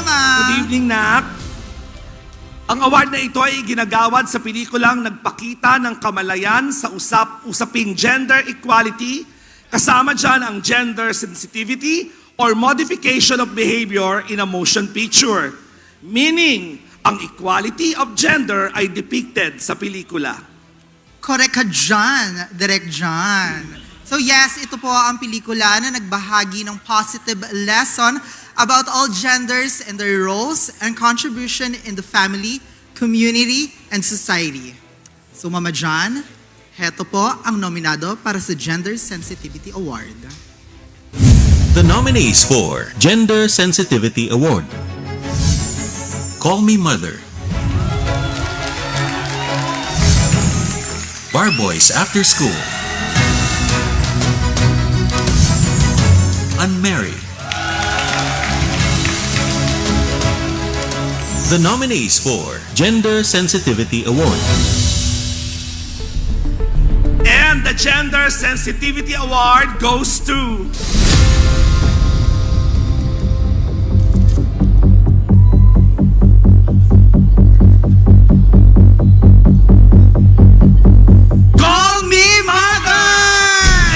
Mama. Good evening, Nak. Ang award na ito ay ginagawad sa pelikulang nagpakita ng kamalayan sa usaping gender equality, kasama dyan ang gender sensitivity or modification of behavior in a motion picture. Meaning, ang equality of gender ay depicted sa pelikula. Correct ka dyan, Direk John. So yes, ito po ang pelikula na nagbahagi ng positive lesson about all genders and their roles and contribution in the family, community, and society. So Mama John, heto po ang nominado para sa Gender Sensitivity Award. The nominees for Gender Sensitivity Award: Call Me Mother, Bar Boys After School, Unmarried. The nominees for Gender Sensitivity Award: And the Gender Sensitivity Award goes to... Call Me Mother!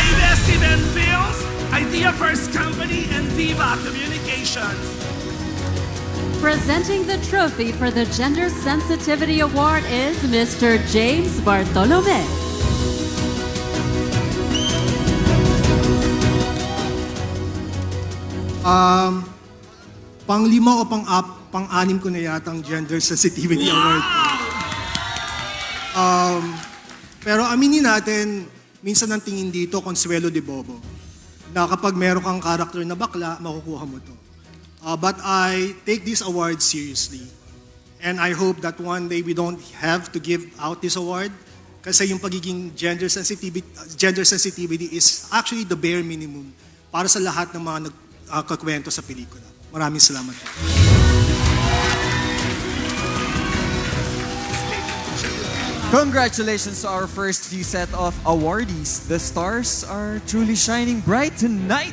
ABS-CBN Films, Idea First Company, and Viva Communications. Presenting the trophy for the Gender Sensitivity Award is Mr. James Bartolome. Pang-lima o pang-anim ko na yata ang Gender Sensitivity Award. Pero aminin natin, minsan ang tingin dito, Consuelo de Bobo, na kapag meron kang karakter na bakla, makukuha mo to. But I take this award seriously. And I hope that one day we don't have to give out this award kasi yung pagiging gender sensitivity is actually the bare minimum para sa lahat ng mga nagkakwento sa pelikula. Maraming salamat. Congratulations to our first few set of awardees. The stars are truly shining bright tonight.